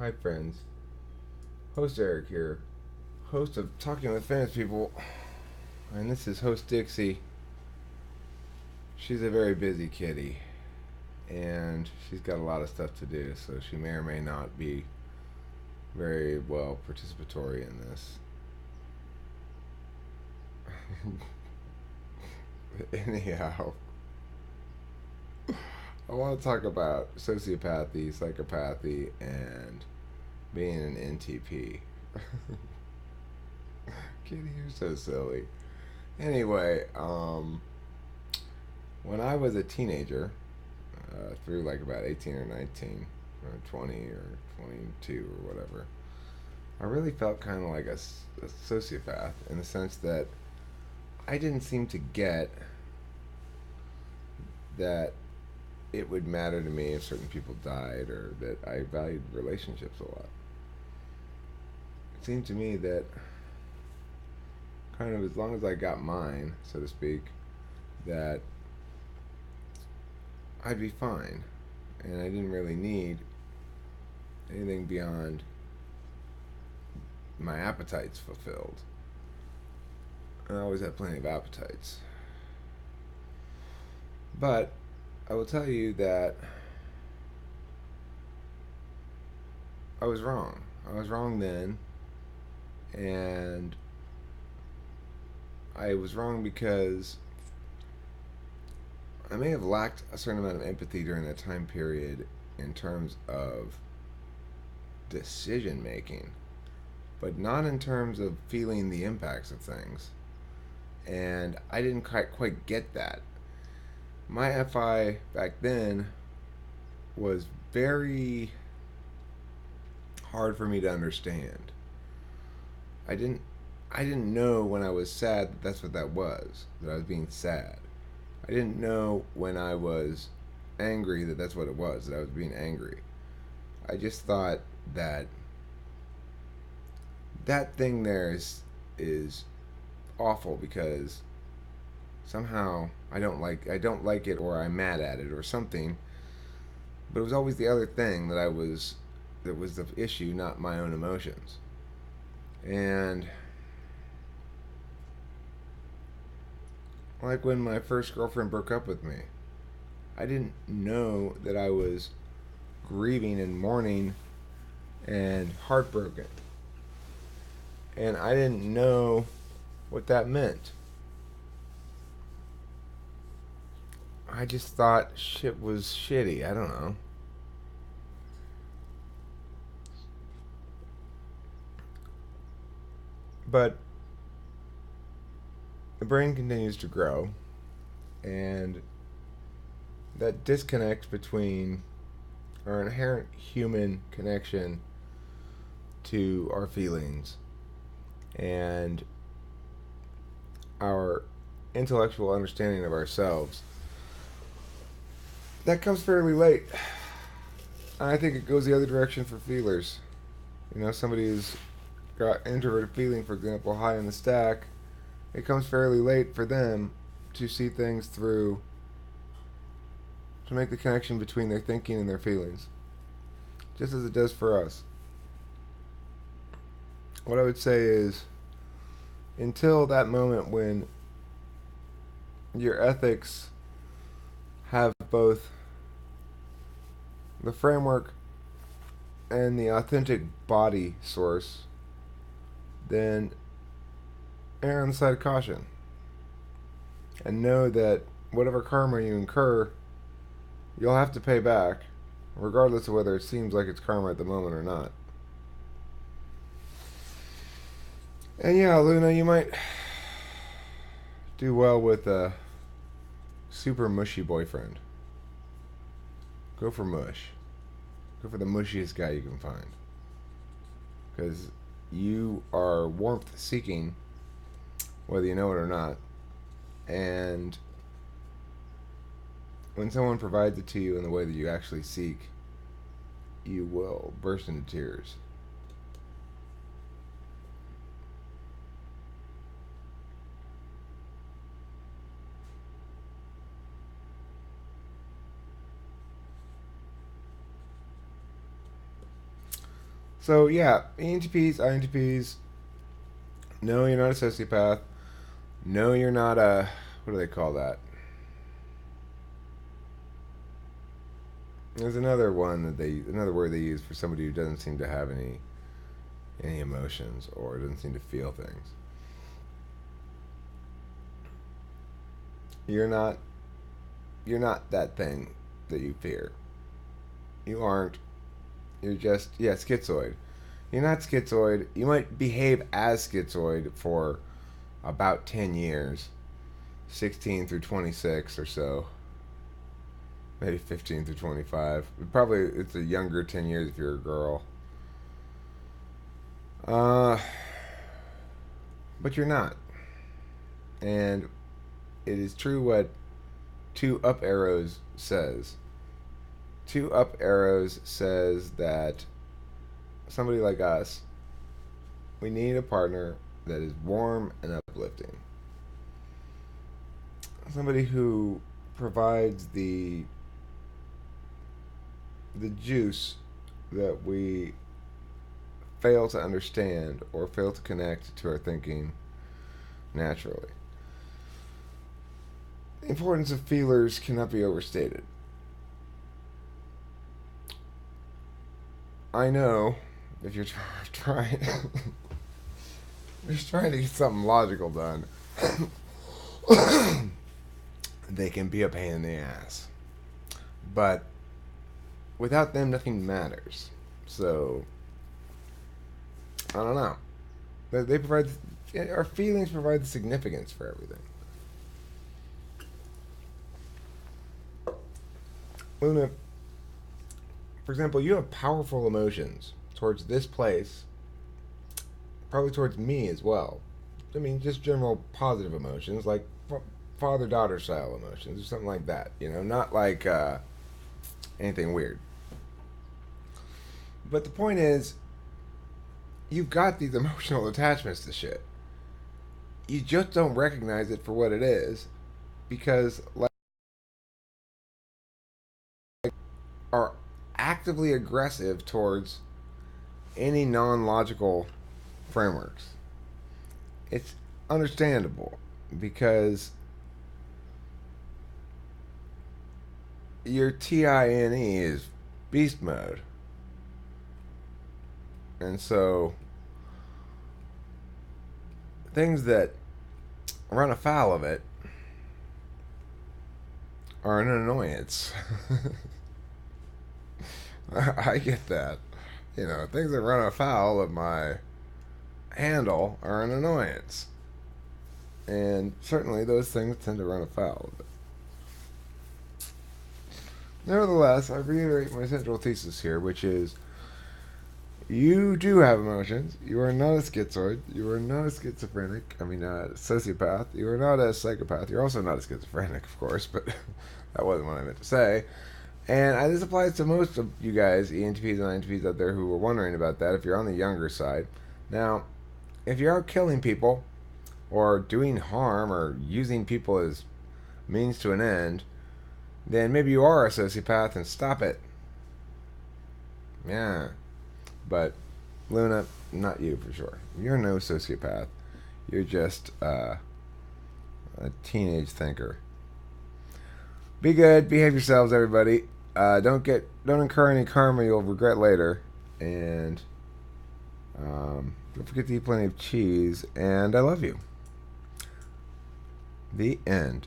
Hi, friends. Host Eric here, host of Talking with Famous People, and this is host Dixie. She's a very busy kitty, and she's got a lot of stuff to do, so she may or may not be very well participatory in this. Anyhow, I want to talk about sociopathy, psychopathy, and being an NTP. Kitty, you're so silly. Anyway, when I was a teenager, through like about 18 or 19, or 20 or 22 or whatever, I really felt kind of like a sociopath in the sense that I didn't seem to get that it would matter to me if certain people died or that I valued relationships a lot. It seemed to me that kind of as long as I got mine, so to speak, that I'd be fine. And I didn't really need anything beyond my appetites fulfilled. I always had plenty of appetites. But I will tell you that I was wrong. I was wrong then, and I was wrong because I may have lacked a certain amount of empathy during that time period in terms of decision making, but not in terms of feeling the impacts of things. And I didn't quite get that. My FI back then was very hard for me to understand. I didn't I didn't know when I was sad that that's what that was, that I was being sad. I didn't know when I was angry that that's what it was, that I was being angry. I just thought that that thing there is awful because somehow I don't like it or I'm mad at it or something. But it was always the other thing that was the issue, not my own emotions. And like when my first girlfriend broke up with me, I didn't know that I was grieving and mourning and heartbroken. And I didn't know what that meant. I just thought shit was shitty. I don't know. But the brain continues to grow, and that disconnect between our inherent human connection to our feelings and our intellectual understanding of ourselves, that comes fairly late. And I think it goes the other direction for feelers. Somebody who's got introverted feeling, for example, high in the stack, it comes fairly late for them to see things through, to make the connection between their thinking and their feelings, just as it does for us. What I would say is, until that moment when your ethics have both the framework and the authentic body source, then err on the side of caution. And know that whatever karma you incur, you'll have to pay back, regardless of whether it seems like it's karma at the moment or not. And yeah, Luna, you might do well with a super mushy boyfriend. Go for mush. Go for the mushiest guy you can find. Because you are warmth seeking, whether you know it or not. And when someone provides it to you in the way that you actually seek, you will burst into tears. So yeah, ENTPs, INTPs. No, you're not a sociopath. No, you're not a, what do they call that? There's another one that another word they use for somebody who doesn't seem to have any emotions or doesn't seem to feel things. You're not you're not that thing that you fear. You aren't. You're just, yeah, schizoid. You're not schizoid. You might behave as schizoid for about 10 years, 16 through 26 or so, maybe 15 through 25. Probably it's a younger 10 years if you're a girl. Uh, but you're not. And it is true what Two Up Arrows says. Two Up Arrows says that somebody like us, we need a partner that is warm and uplifting. Somebody who provides the juice that we fail to understand or fail to connect to our thinking naturally. The importance of feelers cannot be overstated. I know if you're trying just trying to get something logical done, they can be a pain in the ass. But without them, nothing matters. So, I don't know. They provide, our feelings provide the significance for everything. Luna, for example, you have powerful emotions towards this place, probably towards me as well. I mean, just general positive emotions, like father-daughter style emotions, or something like that. Not like anything weird. But the point is, you've got these emotional attachments to shit. You just don't recognize it for what it is, because like are actively aggressive towards any non-logical frameworks. It's understandable because your TINE is beast mode. And so things that run afoul of it are an annoyance. I get that. Things that run afoul of my handle are an annoyance. And certainly those things tend to run afoul of it. Nevertheless, I reiterate my central thesis here, which is you do have emotions. You are not a schizoid. You are not a schizophrenic. I mean, a sociopath. You are not a psychopath. You're also not a schizophrenic, of course, but that wasn't what I meant to say. And this applies to most of you guys, ENTPs and INTPs out there who were wondering about that, if you're on the younger side. Now, if you're out killing people, or doing harm, or using people as means to an end, then maybe you are a sociopath and stop it. Yeah. But, Luna, not you for sure. You're no sociopath. You're just a teenage thinker. Be good. Behave yourselves, everybody. Don't incur any karma you'll regret later. And don't forget to eat plenty of cheese. And I love you. The end.